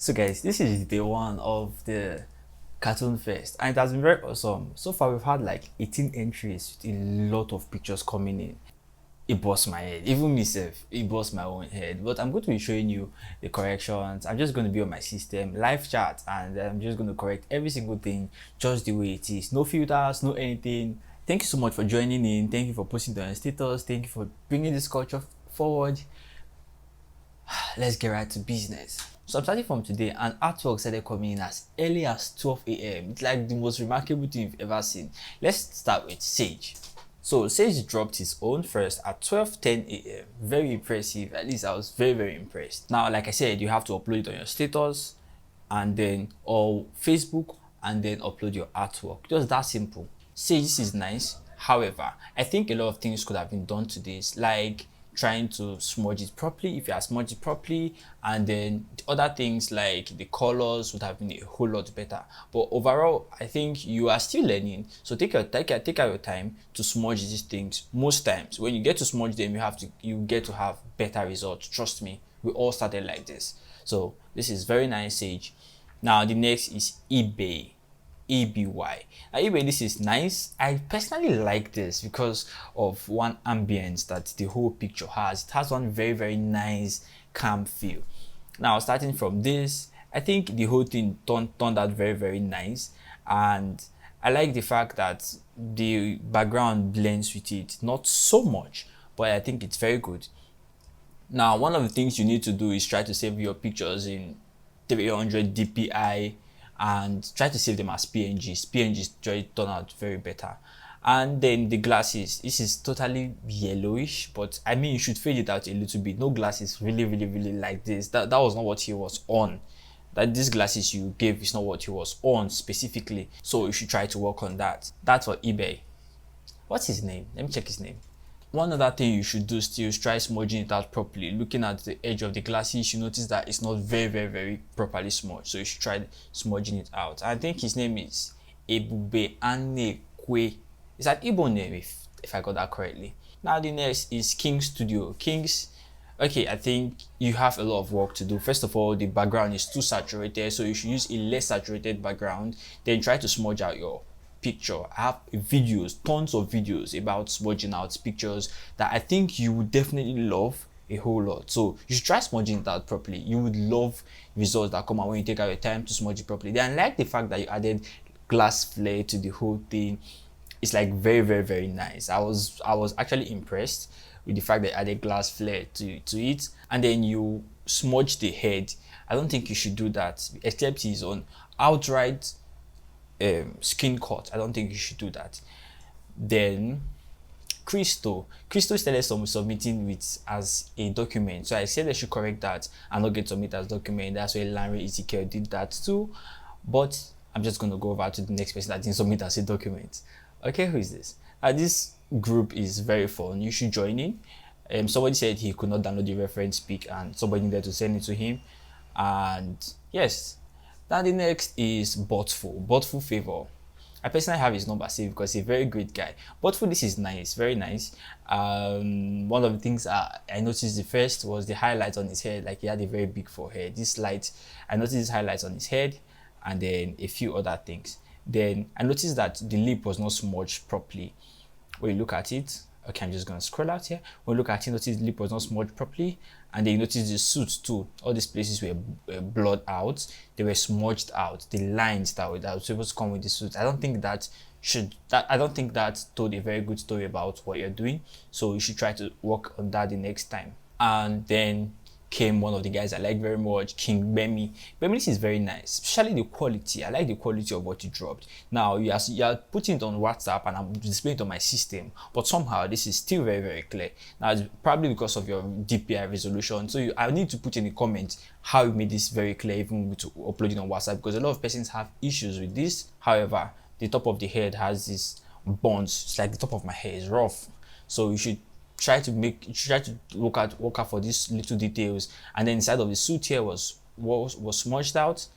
So guys, this is day one of the cartoon fest and it has been very awesome. So far we've had like 18 entries with a lot of pictures coming in. It busts my head, even myself, it busts my own head. But I'm going to be showing you the corrections. I'm just going to be on my system, live chat, and I'm just going to correct every single thing just the way it is. No filters, no anything. Thank you so much for joining in. Thank you for posting to your status. Thank you for bringing this culture forward. Let's get right to business. So I'm starting from today, and artwork started coming in as early as 12 a.m. It's like the most remarkable thing you've ever seen. Let's start with Sage. So Sage dropped his own first at 12:10 a.m. Very impressive. At least I was very impressed. Now, like I said, you have to upload it on your status and then or Facebook and then upload your artwork. Just that simple. Sage, this is nice. However, I think a lot of things could have been done to this, like trying to smudge it properly if you are smudged it properly, and then the other things like the colors would have been a whole lot better. But overall, I think you are still learning, so take out your time to smudge these things. Most times when you get to smudge them, you get to have better results. Trust me, we all started like this. So this is very nice, Sage. Now the next is eBay. EBY. Now eBay, this is nice. I personally like this because of one ambience that the whole picture has. It has one very nice calm feel. Now starting from this, I think the whole thing turned out very nice, and I like the fact that the background blends with it, not so much, but I think it's very good. Now one of the things you need to do is try to save your pictures in 300 dpi and try to save them as PNGs. PNGs try to turn out very better. And then the glasses, this is totally yellowish, but I mean you should fade it out a little bit. No glasses really like this. That was not what he was on. That these glasses you gave is not what he was on specifically. So you should try to work on that. That's for eBay. What's his name? Let me check his name. One other thing you should do still is try smudging it out properly. Looking at the edge of the glasses, you notice that it's not very properly smudged. So you should try smudging it out. I think his name is Ebube Anekwe. It's an Igbo name if I got that correctly. Now the next is King Studio. King's, okay, I think you have a lot of work to do. First of all, the background is too saturated, so you should use a less saturated background. Then try to smudge out your picture. I have videos, tons of videos about smudging out pictures that I think you would definitely love a whole lot. So you should try smudging it out properly. You would love results that come out when you take out your time to smudge it properly. Then I like the fact that you added glass flare to the whole thing. It's like very nice. I was actually impressed with the fact that you added glass flare to it. And then you smudge the head. I don't think you should do that, except he's on outright skin cut. I don't think you should do that. Then Crystal started submitting with as a document, so I said they should correct that and not get submit as document. That's why Larry Ezekiel did that too, but I'm just going to go over to the next person that didn't submit as a document. Okay, who is this? This group is very fun. You should join in. Somebody said he could not download the reference pic and somebody needed to send it to him, and yes. Now the next is Botful Favor. I personally have his number saved because he's a very great guy. Botful, this is nice, very nice. One of the things I noticed the first was the highlights on his head. Like he had a very big forehead. This light, I noticed his highlights on his head, and then a few other things. Then I noticed that the lip was not smudged properly. When you look at it, okay, I'm just gonna scroll out here. When you look at it, notice the lip was not smudged properly, and then you notice the suits too. All these places were blurred out, they were smudged out. The lines that were supposed to come with the suit, I don't think that told a very good story about what you're doing. So you should try to work on that the next time. And then came one of the guys I like very much, King Bemi. Bemi, this is very nice, especially the quality. I like the quality of what you dropped. Now you are putting it on WhatsApp and I'm displaying it on my system, but somehow this is still very clear. Now it's probably because of your DPI resolution. So I need to put in the comments how you made this very clear even to upload it on WhatsApp, because a lot of persons have issues with this. However, the top of the head has this bonds. It's like the top of my hair is rough, so you should try to work out for these little details. And then inside of the suit here was smudged out,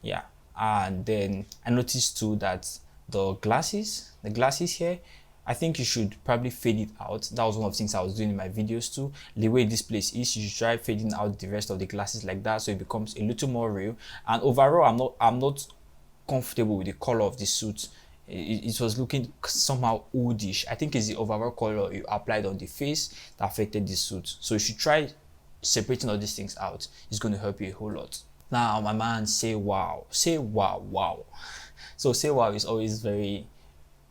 yeah. And then I noticed too that the glasses here I think you should probably fade it out. That was one of the things I was doing in my videos too. The way this place is, you should try fading out the rest of the glasses like that, so it becomes a little more real. And overall, I'm not comfortable with the color of the suit. It was looking somehow oldish. I think it's the overall color you applied on the face that affected the suit. So you should try separating all these things out. It's going to help you a whole lot. Now, my man, say wow. Say wow, wow. So say wow is always very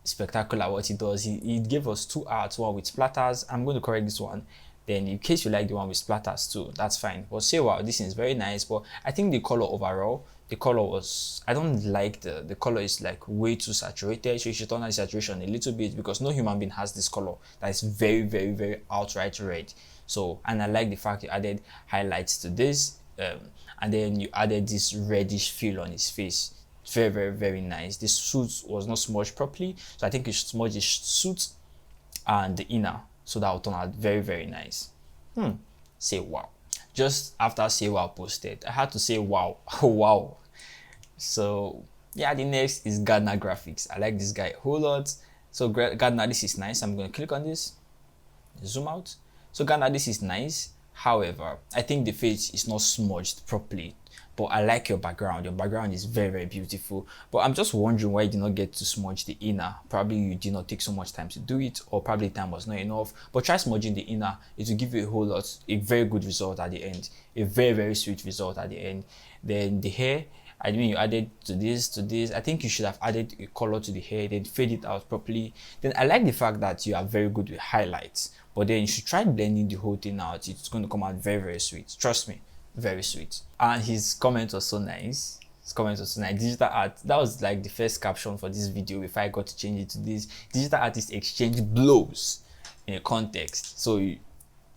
spectacular what he does. He gave us two arts, one with splatters. I'm going to correct this one. Then in case you like the one with splatters too, that's fine. But say wow, this is very nice. But I think the color overall, the color was, I don't like the color is like way too saturated. So you should turn on the saturation a little bit, because no human being has this color that is very, very, very outright red. So, and I like the fact you added highlights to this, and then you added this reddish feel on his face. Very, very, very nice. This suit was not smudged properly, so I think you should smudge the suit and the inner, so that will turn out very, very nice. Say wow. Just after say wow posted, I had to say wow. Wow. So yeah, the next is Gardner graphics. I like this guy a whole lot. So Gardner, this is nice. I'm going to click on this, zoom out. So Gardner, this is nice. However, I think the face is not smudged properly. But I like your background. Your background is very, very beautiful. But I'm just wondering why you did not get to smudge the inner. Probably you did not take so much time to do it, or probably time was not enough. But try smudging the inner. It will give you a whole lot, a very good result at the end. A very, very sweet result at the end. Then the hair, I mean, you added to this. I think you should have added a color to the hair, then fade it out properly. Then I like the fact that you are very good with highlights. But then you should try blending the whole thing out. It's going to come out very, very sweet. Trust me. Very sweet. And his comment was so nice. His comment was so nice. Digital art, that was like the first caption for this video before I got to change it to this. Digital artists exchange blows in a context. So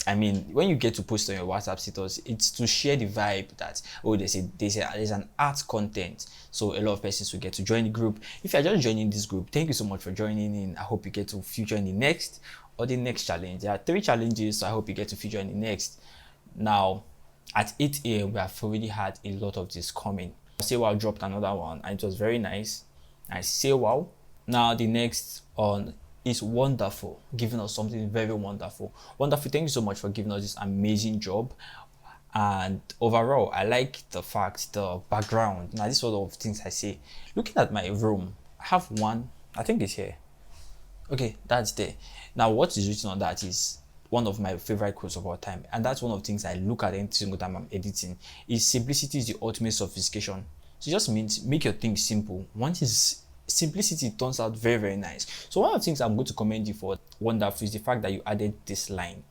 I mean, when you get to post on your WhatsApp status, it's to share the vibe that, oh, there's an art content, so a lot of persons will get to join the group. If you're just joining this group, thank you so much for joining in. I hope you get to feature in the next or the next challenge. There are 3 challenges, so I hope you get to feature in the next. Now, at 8 a.m. we have already had a lot of this coming. Say wow dropped another one, and it was very nice. I say wow. Now the next on is wonderful, giving us something very wonderful. Wonderful, thank you so much for giving us this amazing job. And overall, I like the fact, the background. Now this sort of things I say. Looking at my room, I have one, I think it's here. Okay, that's there. Now what is written on that is one of my favorite quotes of all time, and that's one of the things I look at every single time I'm editing, is simplicity is the ultimate sophistication. So it just means make your things simple. Once simplicity turns out very, very nice. So one of the things I'm going to commend you for wonderful is the fact that you added this line.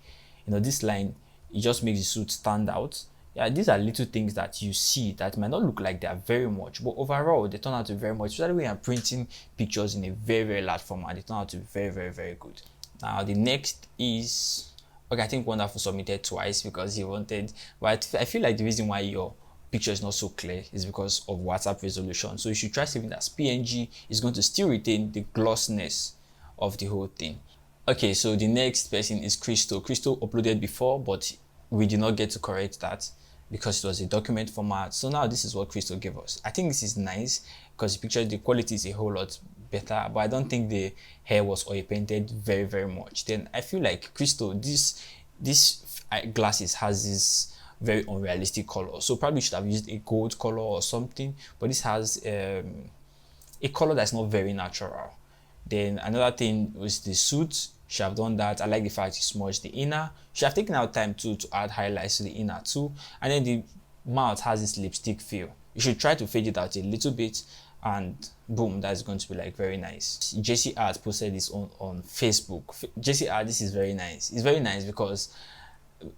You know, this line, it just makes the suit stand out. Yeah, these are little things that you see that might not look like they are very much, but overall they turn out to be very much. Especially when you're printing pictures in a very, very large format, they turn out to be very, very, very good. Now the next is, okay, I think Wonderful submitted twice because he wanted, but I feel like the reason why your picture is not so clear is because of WhatsApp resolution. So you should try saving that as PNG. It's going to still retain the glossiness of the whole thing. Okay, so the next person is Crystal. Crystal uploaded before, but we did not get to correct that because it was a document format. So now this is what Crystal gave us. I think this is nice because the picture, the quality is a whole lot better, but I don't think the hair was oil painted very, very much. Then I feel like Crystal, this glasses has this very unrealistic color, so probably should have used a gold color or something, but this has a color that's not very natural. Then another thing was the suit. Should have done that. I like the fact you smudged the inner. Should have taken out time too to add highlights to the inner too. And then the mouth has this lipstick feel. You should try to fade it out a little bit, and boom, that's going to be like very nice. JC Art posted this on Facebook. JC Art, this is very nice. It's very nice because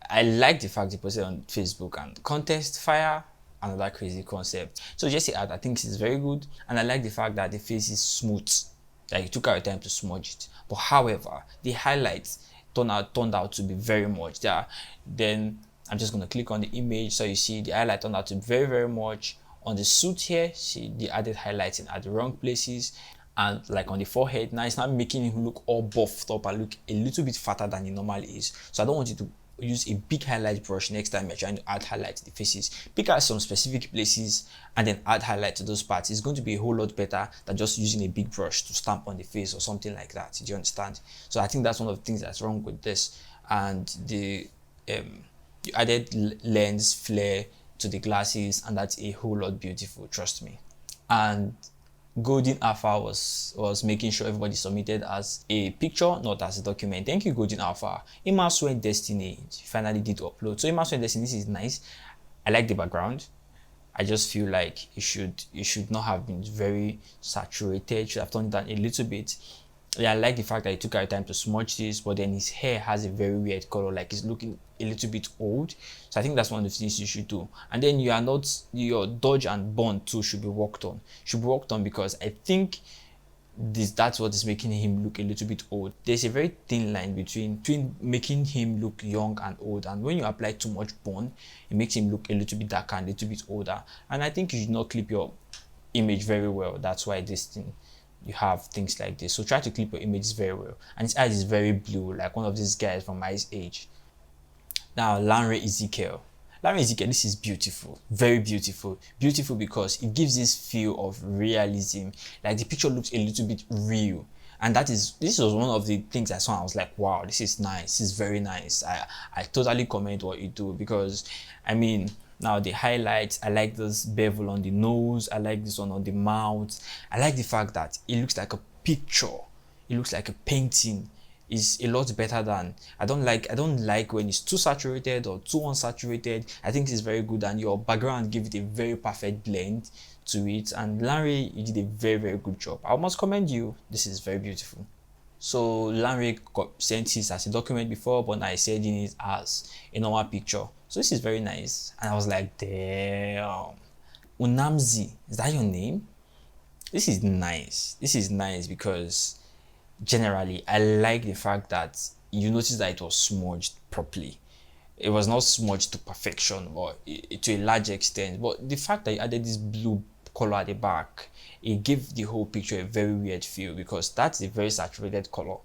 I like the fact he posted on Facebook, and contest fire, another crazy concept. So JC Art, I think this is very good, and I like the fact that the face is smooth. Like you took out your time to smudge it. But however, the highlights turned out to be very much there. Then I'm just gonna click on the image, so you see the highlight turned out to be very, very much. On the suit here, see the added highlighting at the wrong places, and like on the forehead, now it's not making him look all buffed up and look a little bit fatter than he normally is. So I don't want you to use a big highlight brush next time you're trying to add highlight to the faces. Pick out some specific places and then add highlight to those parts. It's going to be a whole lot better than just using a big brush to stamp on the face or something like that. Do you understand? So I think that's one of the things that's wrong with this. And the you added lens flare to the glasses, and that's a whole lot beautiful, trust me. And Golden Alpha was making sure everybody submitted as a picture, not as a document. Thank you, Golden Alpha. Immersed Destiny finally did upload. So Immersed Destiny, this is nice. I like the background. I just feel like it should not have been very saturated. Should have toned it down a little bit. Yeah, I like the fact that he took our time to smudge this, but then his hair has a very weird color, like it's looking a little bit old. So I think that's one of the things you should do. And then your dodge and burn too should be worked on. Because I think that's what is making him look a little bit old. There's a very thin line between making him look young and old, and when you apply too much burn, it makes him look a little bit darker and a little bit older. And I think you should not clip your image very well. That's why you have things like this. So try to clip your images very well. And his eyes is very blue, like one of these guys from my age. Now, Lanre Ezekiel, this is beautiful, very beautiful. Beautiful because it gives this feel of realism. Like the picture looks a little bit real. And this was one of the things I saw. I was like, wow, this is nice. This is very nice. I totally commend what you do, because I mean, now the highlights, I like this bevel on the nose. I like this one on the mouth. I like the fact that it looks like a picture. It looks like a painting. Is a lot better than I don't like when it's too saturated or too unsaturated. I think it's very good, and your background give it a very perfect blend to it. And Larry, you did a very, very good job. I must commend you. This is very beautiful. So Larry sent this as a document before, but I said in it as a normal picture. So this is very nice. And I was like, damn. Unamzi, is that your name? This is nice. This is nice because generally I like the fact that you notice that it was smudged properly. It was not smudged to perfection or to a large extent, but the fact that you added this blue color at the back, it gave the whole picture a very weird feel, because that's a very saturated color.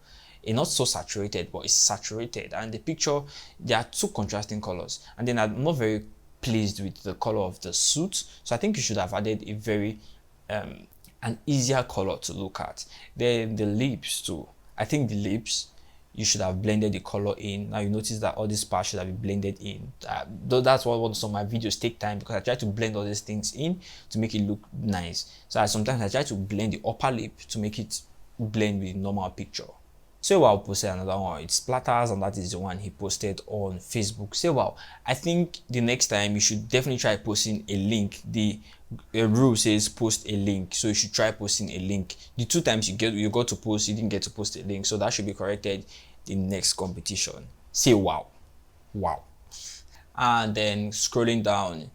It's not so saturated, but it's saturated, and the picture, there are two contrasting colors. And then I'm not very pleased with the color of the suit, so I think you should have added a very an easier color to look at. Then the lips too. I think the lips, you should have blended the color in. Now you notice that all these parts should have been blended in. Though that's what some of my videos take time, because I try to blend all these things in to make it look nice. So sometimes I try to blend the upper lip to make it blend with the normal picture. So I'll post another one. It's Splatters, and that is the one he posted on Facebook. So wow, I think the next time you should definitely try posting a link. The rule says post a link, so you should try posting a link. The two times you got to post, you didn't get to post a link, so that should be corrected in next competition. Say wow. And then scrolling down,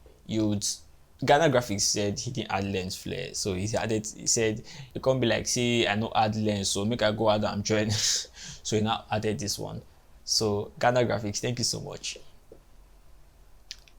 Ghana Graphics said he didn't add lens flare, so he said it can't be like, see, I no add lens, so make I go add and join. So he now added this one. So Ghana Graphics, thank you so much.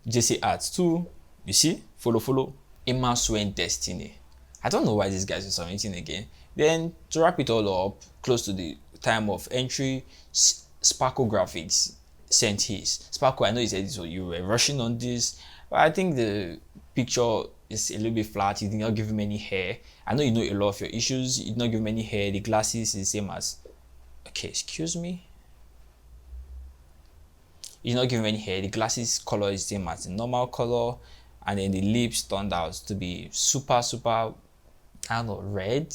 JC Arts too, you see, follow. Immersed Destiny. I don't know why these guys are submitting again. Then to wrap it all up, close to the time of entry, Sparkle Graphics sent his. Sparkle, I know you said this, so you were rushing on this, but I think the picture is a little bit flat. You did not give him any hair. I know you know a lot of your issues. You did not give him any hair. The glasses is the same as, okay, excuse me. You did not give him any hair. The glasses color is the same as the normal color. And then the lips turned out to be super, I don't know, red.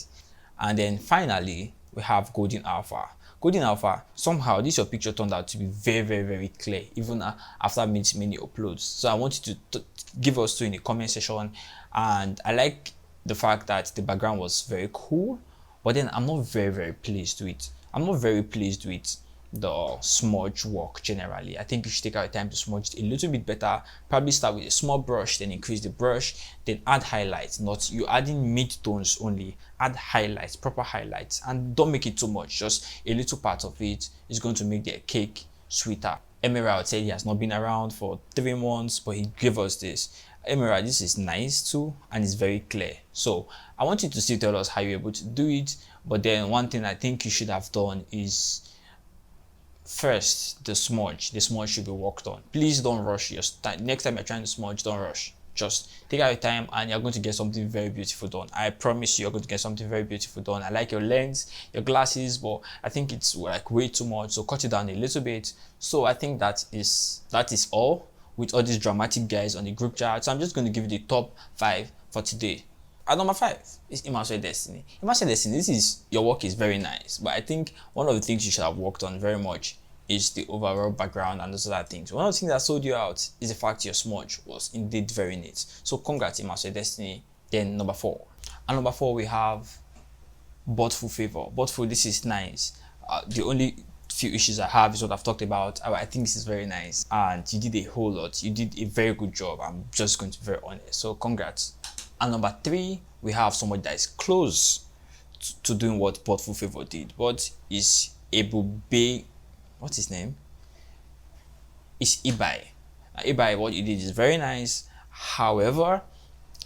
And then finally, we have Golden Alpha. Golden Alpha, somehow this your picture turned out to be very, very, very clear, even after many uploads. So I want you to give us too in the comment section. And I like the fact that the background was very cool, but then I'm not very, very pleased with the smudge work generally. I think you should take out time to smudge it a little bit better. Probably start with a small brush, then increase the brush, then add highlights. Not you adding mid-tones only. Add highlights, proper highlights, and don't make it too much. Just a little part of it is going to make the cake sweeter. Emerald said he has not been around for 3 months, but he gave us this. Emerald, this is nice too, and it's very clear. So I want you to still tell us how you're able to do it. But then one thing I think you should have done is First, the smudge should be worked on. Please don't rush your time. Next time you're trying to smudge, don't rush. Just take out your time and you're going to get something very beautiful done. I promise you, you're going to get something very beautiful done. I like your lens, your glasses, but I think it's like way too much, so cut it down a little bit. So I think that is all with all these dramatic guys on the group chat. So I'm just going to give you the top 5 for today. At number 5 is Immersive Destiny. Immersive Destiny, your work is very nice, but I think one of the things you should have worked on very much is the overall background and those other things. One of the things that sold you out is the fact your smudge was indeed very neat. So congrats, Immersive Destiny. Then number 4. And number 4 we have Botful Favor. Botful, this is nice. The only few issues I have is what I've talked about. I think this is very nice and you did a whole lot. You did a very good job. I'm just going to be very honest. So congrats. And number 3, we have somebody that is close to doing what Botful Favor did, but is Ebube. What's his name? It's Ibai. Ibai, what you did is very nice. However,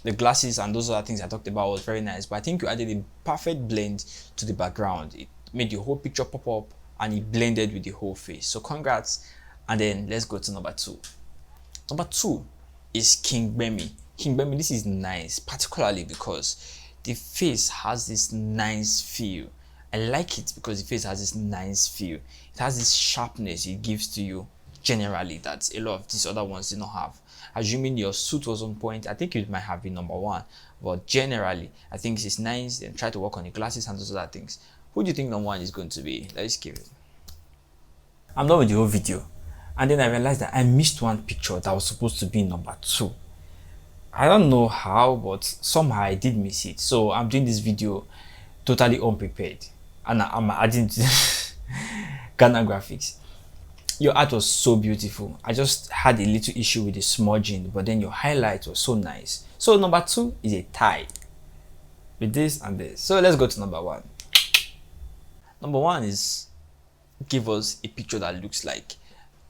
the glasses and those other things I talked about was very nice, but I think you added a perfect blend to the background. It made the whole picture pop up and it blended with the whole face. So congrats. And then let's go to number 2. Number 2 is King Bemi. King Bemi, this is nice, particularly because the face has this nice feel. I like it because the face has this nice feel. It has this sharpness it gives to you generally that a lot of these other ones did not have. Assuming your suit was on point, I think it might have been number 1, but generally I think it's nice. Then try to work on the glasses and those other things. Who do you think number 1 is going to be? Let's give it. I'm done with the whole video, and then I realized that I missed one picture that was supposed to be number 2. I don't know how, but somehow I did miss it. So I'm doing this video totally unprepared, and I'm adding Ghana graphics. Your art was so beautiful. I just had a little issue with the smudging, but then your highlight was so nice. So number 2 is a tie with this and this. So let's go to number 1. Number 1 is give us a picture that looks like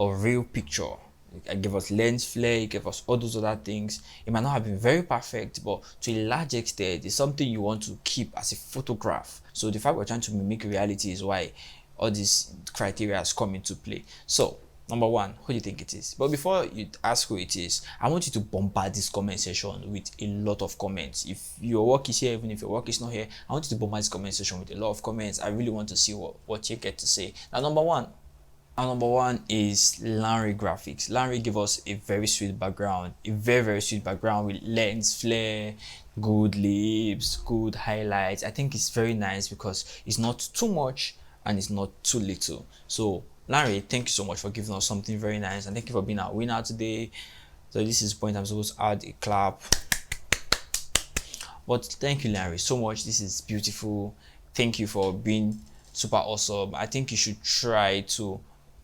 a real picture. Give us lens flare, give us all those other things. It might not have been very perfect, but to a large extent, it's something you want to keep as a photograph. So the fact we're trying to mimic reality is why all these criteria has come into play. So number 1, who do you think it is? But before you ask who it is, I want you to bombard this comment section with a lot of comments. If your work is here, even if your work is not here, I want you to bombard this comment section with a lot of comments. I really want to see what you get to say. Now number 1. Our number 1 is Lanry Graphics. Lanry gave us a very sweet background, a very, very sweet background with lens flare, good lips, good highlights. I think it's very nice because it's not too much and it's not too little. So Lanry, thank you so much for giving us something very nice, and thank you for being our winner today. So this is the point I'm supposed to add a clap. But thank you, Lanry, so much. This is beautiful. Thank you for being super awesome. I think you should try to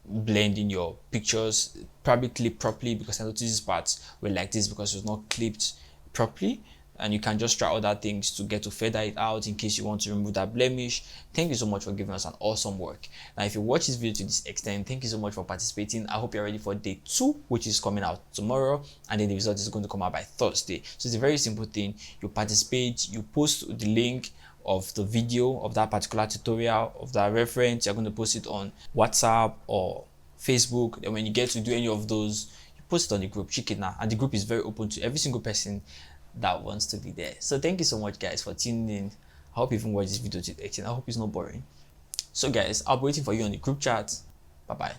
blend in your pictures, probably clip properly, because I noticed these parts were like this because it was not clipped properly, and you can just try other things to get to feather it out in case you want to remove that blemish. Thank you so much for giving us an awesome work. Now if you watch this video to this extent, thank you so much for participating. I hope you're ready for day 2, which is coming out tomorrow, and then the result is going to come out by Thursday. So it's a very simple thing. You participate, you post the link of the video of that particular tutorial, of that reference. You're going to post it on WhatsApp or Facebook, and when you get to do any of those, you post it on the group. Check it now, and the group is very open to every single person that wants to be there. So thank you so much guys for tuning in. I hope you even watch this video to the extent. I hope it's not boring. So guys, I'll be waiting for you on the group chat. Bye bye.